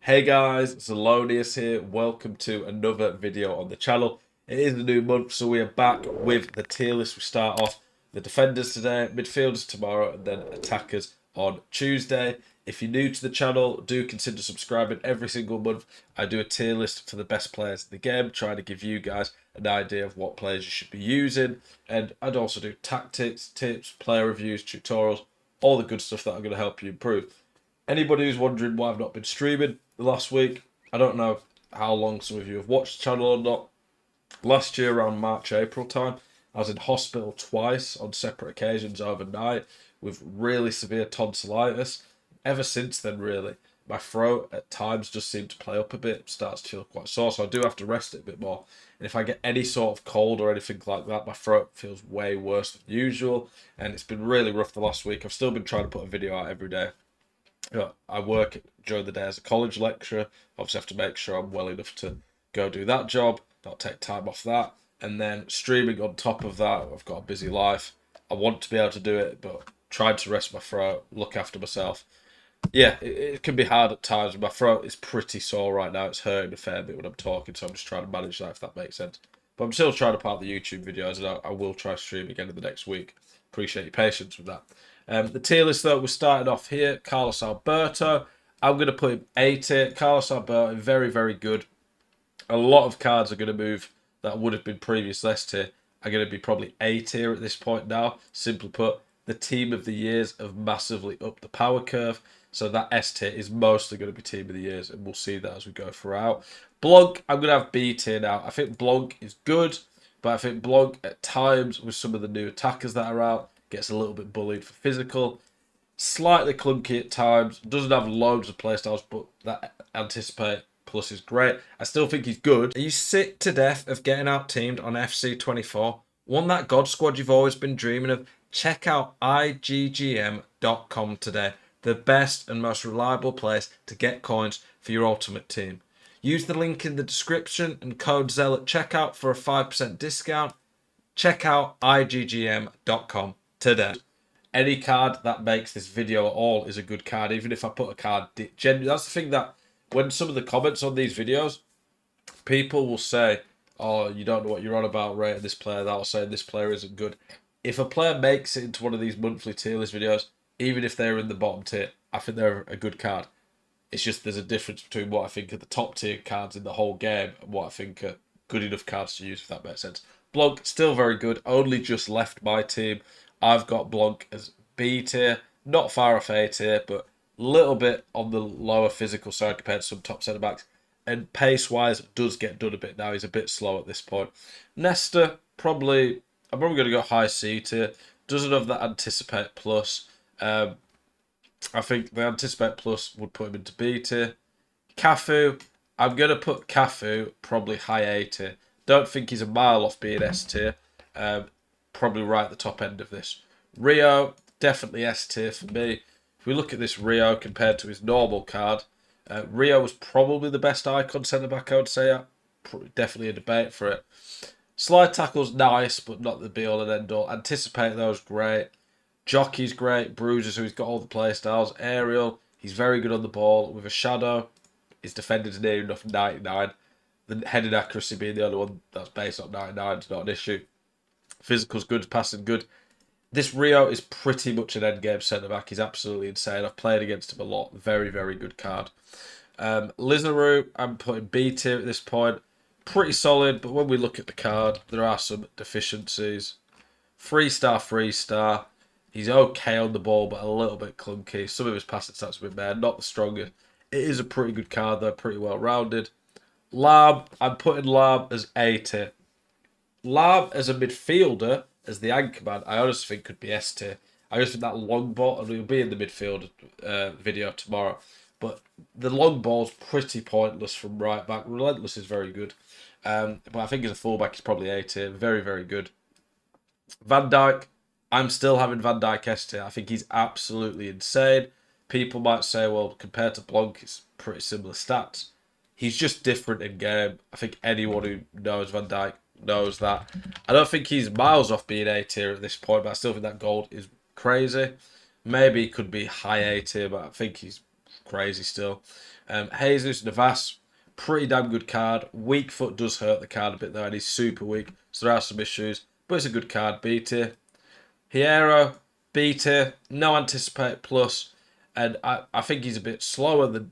Hey guys, Zelonius here. Welcome to another video on the channel. It is a new month, so we are back with the tier list. We start off the defenders today, midfielders tomorrow, and then attackers on Tuesday. If you're new to the channel, do consider subscribing. Every single month, I do a tier list for the best players in the game, trying to give you guys an idea of what players you should be using. And I'd also do tactics, tips, player reviews, tutorials, all the good stuff that are going to help you improve. Anybody who's wondering why I've not been streaming the last week, I don't know how long some of you have watched the channel or not. Last year, around March, April time, I was in hospital twice on separate occasions overnight with really severe tonsillitis. Ever since then, really, my throat at times just seemed to play up a bit, starts to feel quite sore, so I do have to rest it a bit more. And if I get any sort of cold or anything like that, my throat feels way worse than usual, and it's been really rough the last week. I've still been trying to put a video out every day. I work during the day as a college lecturer. Obviously, have to make sure I'm well enough to go do that job, not take time off that. And then streaming on top of that, I've got a busy life. I want to be able to do it, but trying to rest my throat, look after myself. Yeah, it can be hard at times. My throat is pretty sore right now. It's hurting a fair bit when I'm talking, so I'm just trying to manage that, if that makes sense. But I'm still trying to part the YouTube videos, and I will try stream again in the next week. Appreciate your patience with that. The tier list, though, we're starting off here. Carlos Alberto. I'm going to put him A tier. Carlos Alberto, very, very good. A lot of cards are going to move that would have been previous S tier are going to be probably A tier at this point now. Simply put, the team of the years have massively upped the power curve. So that S tier is mostly going to be team of the years, and we'll see that as we go throughout. Blanc, I'm going to have B tier now. I think Blanc is good, but I think Blanc at times with some of the new attackers that are out gets a little bit bullied for physical. Slightly clunky at times. Doesn't have loads of playstyles, but that anticipate plus is great. I still think he's good. Are you sick to death of getting out teamed on FC24? Want that God squad you've always been dreaming of? Check out iggm.com today. The best and most reliable place to get coins for your ultimate team. Use the link in the description and code ZEL at checkout for a 5% discount. Check out iggm.com today. Any card that makes this video at all is a good card, even if I put a card. That's the thing, that when some of the comments on these videos, people will say, oh, you don't know what you're on about rating this player, that'll say this player isn't good. If a player makes it into one of these monthly tier list videos, even if they're in the bottom tier, I think they're a good card. It's just there's a difference between what I think are the top tier cards in the whole game and what I think are good enough cards to use, if that makes sense. Blanc, still very good, only just left my team. I've got Blanc as B tier, not far off A tier, but a little bit on the lower physical side compared to some top centre backs. And pace-wise, does get done a bit now. He's a bit slow at this point. Nesta, I'm probably going to go high C tier. Doesn't have that Anticipate Plus. I think the Anticipate Plus would put him into B tier. Cafu, I'm going to put Cafu probably high A tier. Don't think he's a mile off being S tier. Probably right at the top end of this. Rio, definitely S tier for me. If we look at this Rio compared to his normal card, Rio was probably the best icon centre-back, I would say. Definitely a debate for it. Slide tackle's nice, but not the be-all and end-all. Anticipate those, great. Jockey's great. Bruiser, so he's got all the play styles. Aerial, he's very good on the ball. With a shadow, his defender's near enough 99. The heading accuracy being the only one that's based on 99 is not an issue. Physical's good, passing good. This Rio is pretty much an endgame centre-back. He's absolutely insane. I've played against him a lot. Very, very good card. Lizaru, I'm putting B tier at this point. Pretty solid, but when we look at the card, there are some deficiencies. 3-star, 3-star. He's okay on the ball, but a little bit clunky. Some of his passing stats have been bad, not the strongest. It is a pretty good card, though, pretty well-rounded. Lab, I'm putting Lab as A tier. Lab as a midfielder, as the anchor man, I honestly think could be S tier. I just think that long ball, and we'll be in the midfield video tomorrow, but the long ball's pretty pointless from right back. Relentless is very good. But I think as a fullback, he's probably A tier. Very, very good. Van Dijk, I'm still having Van Dijk S tier. I think he's absolutely insane. People might say, well, compared to Blanc, it's pretty similar stats. He's just different in game. I think anyone who knows Van Dijk knows that. I don't think he's miles off being A tier at this point, but I still think that gold is crazy. Maybe he could be high A tier, but I think he's crazy still. Jesus Navas, pretty damn good card. Weak foot does hurt the card a bit though, and he's super weak, so there are some issues. But it's a good card, B tier. Hierro, B tier, no anticipate plus, and I think he's a bit slower than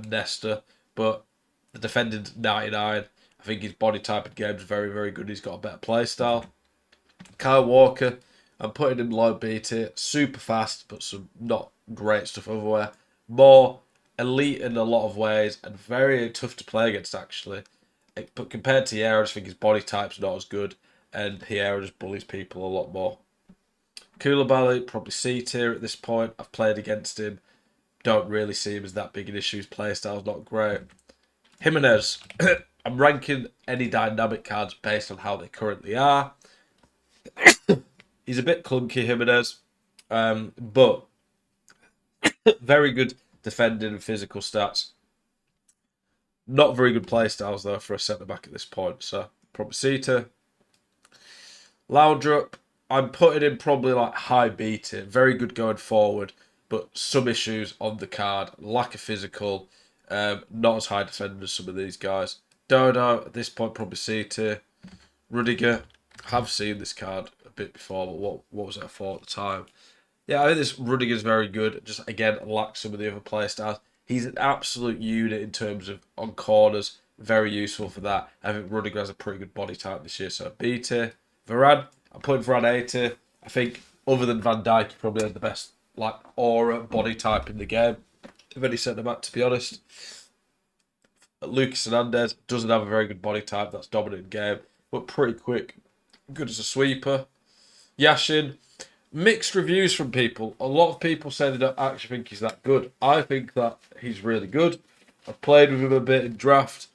Nesta, but the defending 99. I think his body type and game is very, very good. He's got a better play style. Kyle Walker, I'm putting him low B tier. Super fast, but some not great stuff everywhere. More elite in a lot of ways and very tough to play against, actually. But compared to Hierro, I just think his body type's not as good, and Hierro just bullies people a lot more. Koulibaly, probably C tier at this point. I've played against him. Don't really see him as that big an issue. His playstyle's not great. Jimenez, I'm ranking any dynamic cards based on how they currently are. He's a bit clunky, Jimenez, but very good defending and physical stats. Not very good playstyles, though, for a centre-back at this point. So, probably C tier. Laudrup, I'm putting him probably like high B tier. Very good going forward, but some issues on the card. Lack of physical. Not as high defender as some of these guys. Dodo, at this point, probably C tier. Rudiger, have seen this card a bit before, but what was it I thought at the time? Yeah, I think this Rudiger's very good. Just, again, lacks some of the other play styles. He's an absolute unit in terms of on corners. Very useful for that. I think Rudiger has a pretty good body type this year, so B tier. Varane, I'm putting Varane A tier. I think, other than Van Dijk, he probably has the best aura body type in the game of any centre back, to be honest. Lucas Hernandez doesn't have a very good body type. That's dominant in game, but pretty quick. Good as a sweeper. Yashin, mixed reviews from people. A lot of people say they don't actually think he's that good. I think that he's really good. I've played with him a bit in draft.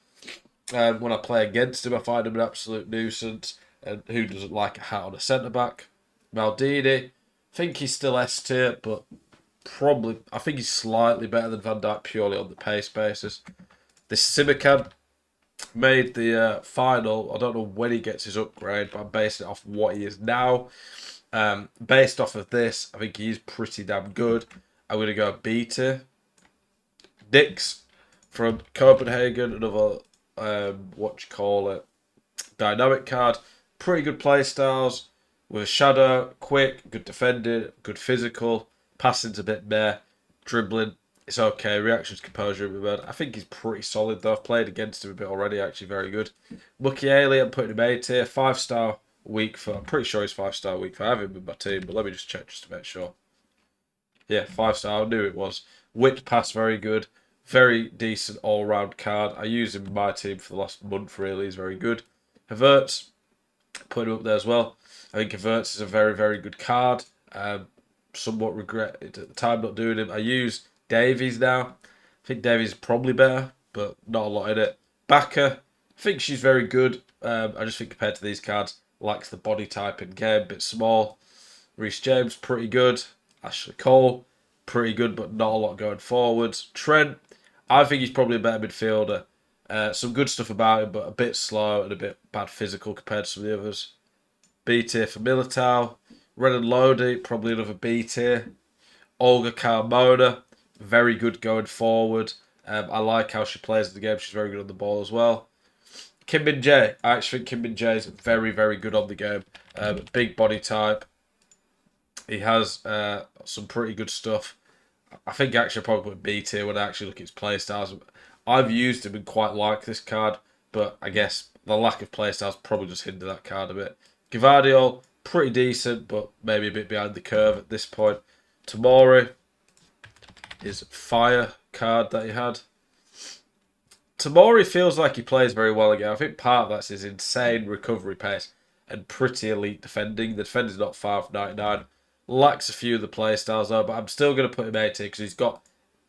When I play against him, I find him an absolute nuisance. And who doesn't like a hat on a centre-back? Maldini, I think he's still S tier, but probably, I think he's slightly better than Van Dijk purely on the pace basis. This Simican made the final. I don't know when he gets his upgrade, but I'm basing it off what he is now. Based off of this, I think he's pretty damn good. I'm going to go B tier. Dix from Copenhagen, another, dynamic card. Pretty good play styles with a shadow, quick, good defending, good physical, passing's a bit meh, dribbling, it's okay, reactions, composure, I think he's pretty solid though. I've played against him a bit already, actually very good. Mukiele, I'm putting him A tier, 5-star weak for, I'm pretty sure he's 5-star weak for. I have him in my team, but let me just check just to make sure. Yeah, 5-star, I knew it was. Whipped pass, very good. Very decent all-round card. I use him in my team for the last month, really. He's very good. Havertz, put him up there as well. I think Havertz is a very, very good card. Somewhat regret it at the time not doing him. I use Davies now. I think Davies is probably better, but not a lot in it. Baka, I think she's very good. I just think compared to these cards, lacks the body type in game, a bit small. Reece James, pretty good. Ashley Cole, pretty good, but not a lot going forwards. Trent, I think he's probably a better midfielder. Some good stuff about him, but a bit slow and a bit bad physical compared to some of the others. B tier for Militao. Renan Lodi, probably another B tier. Olga Carmona, very good going forward. I like how she plays the game. She's very good on the ball as well. Kim Min Jae, I actually think Kim Min Jae is very, very good on the game. Big body type. He has some pretty good stuff. I think actually I'll probably put B tier when I actually look at his play styles. I've used him and quite like this card, but I guess the lack of play styles probably just hindered that card a bit. Gvardiol, pretty decent, but maybe a bit behind the curve at this point. Tomori, his fire card that he had. Tomori feels like he plays very well again. I think part of that's his insane recovery pace and pretty elite defending. The defending's not far from 99. Lacks a few of the play styles though, but I'm still going to put him 80 because he's got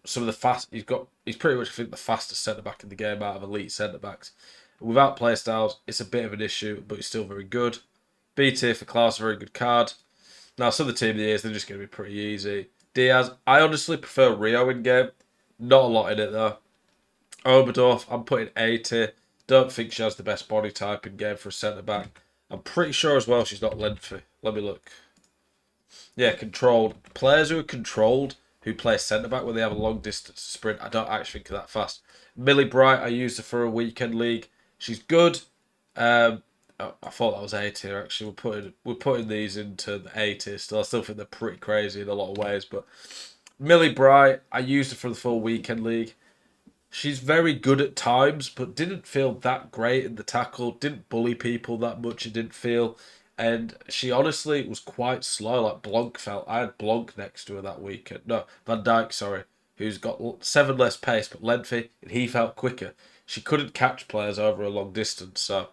some of the fast. He's pretty much, I think, the fastest centre back in the game out of elite centre backs. Without play styles, it's a bit of an issue, but he's still very good. B tier for Klaus, a very good card. Now, some of the team of the years, they're just going to be pretty easy. Diaz, I honestly prefer Rio in game. Not a lot in it though. Oberdorf, I'm putting A tier. Don't think she has the best body type in game for a centre back. I'm pretty sure as well she's not lengthy. Let me look. Yeah, controlled. Players who are controlled, who plays centre-back when they have a long-distance sprint. I don't actually think that fast. Millie Bright, I used her for a weekend league. She's good. I thought that was A tier actually. We're putting these into the A tier still. I still think they're pretty crazy in a lot of ways, but Millie Bright, I used her for the full weekend league. She's very good at times, but didn't feel that great in the tackle. Didn't bully people that much. It didn't feel, and she honestly was quite slow. Like Blanc felt. I had Blanc next to her that weekend. No, Van Dijk, sorry, who's got 7 less pace but lengthy, and he felt quicker. She couldn't catch players over a long distance, so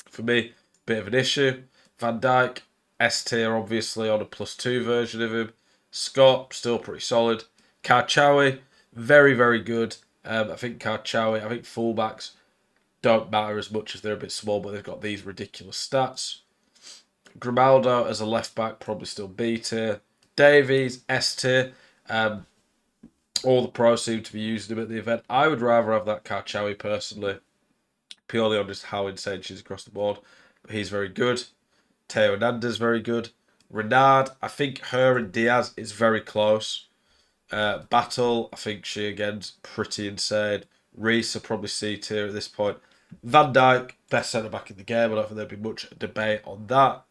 for me, bit of an issue. Van Dijk, S tier, obviously, on a +2 version of him. Scott, still pretty solid. Karchawi, very, very good. I think Karchawi, I think fullbacks don't matter as much as they're a bit small, but they've got these ridiculous stats. Grimaldo as a left back, probably still B tier. Davies, S tier. All the pros seem to be using him at the event. I would rather have that Karchawi personally, purely on just how insane she is across the board. But he's very good. Teo Hernandez very good. Renard, I think her and Diaz is very close. Battle, I think she again's pretty insane. Reese are probably C tier at this point. Van Dijk, best centre back in the game. I don't think there'd be much debate on that.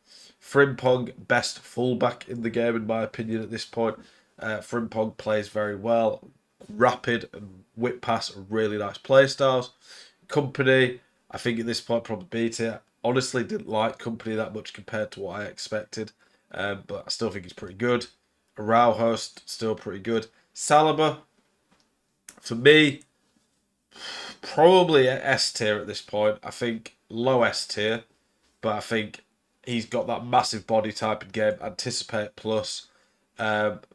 Frimpong, best fullback in the game in my opinion at this point. Frimpong plays very well, rapid and whip pass are really nice play styles. Company, I think at this point probably B tier. Honestly, didn't like Company that much compared to what I expected, but I still think he's pretty good. Araujo, still pretty good. Saliba, for me, probably S tier at this point. I think low S tier, but I think he's got that massive body type in game. Anticipate plus,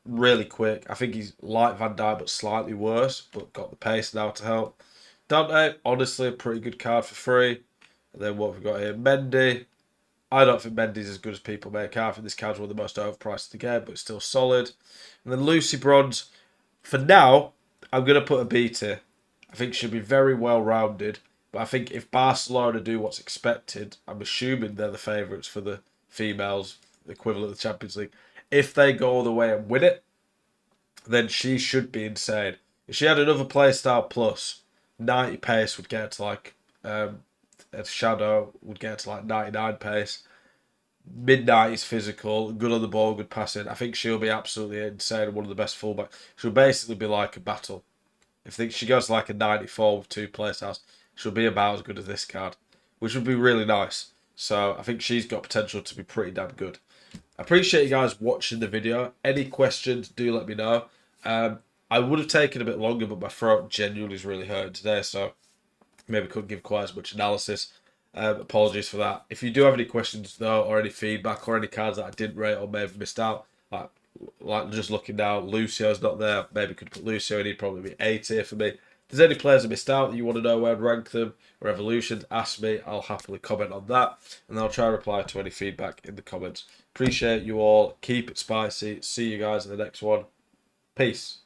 really quick. I think he's like Van Dijk, but slightly worse, but got the pace now to help. Dante, honestly, a pretty good card for free. And then what have we got here? Mendy. I don't think Mendy's as good as people make out. I think this card's one of the most overpriced in the game, but it's still solid. And then Lucy Bronze. For now, I'm going to put a B tier. I think she'll be very well rounded. But I think if Barcelona do what's expected, I'm assuming they're the favourites for the females, the equivalent of the Champions League. If they go all the way and win it, then she should be insane. If she had another playstyle plus, 90 pace would get to like a Shadow would get to like 99 pace. Mid-90s physical, good on the ball, good passing. I think she'll be absolutely insane. One of the best fullbacks. She'll basically be like a battle. If she goes like a 94 with 2 playstyles, she'll be about as good as this card, which would be really nice. So I think she's got potential to be pretty damn good. I appreciate you guys watching the video. Any questions, do let me know. I would have taken a bit longer, but my throat genuinely is really hurting today, so maybe couldn't give quite as much analysis. Apologies for that. If you do have any questions though, or any feedback, or any cards that I didn't rate or may have missed out, like just looking now, Lucio's not there. Maybe could put Lucio in. He'd probably be A tier for me. If there's any players I missed out that you want to know where I'd rank them or evolutions, ask me. I'll happily comment on that, and I'll try and reply to any feedback in the comments. Appreciate you all. Keep it spicy. See you guys in the next one. Peace.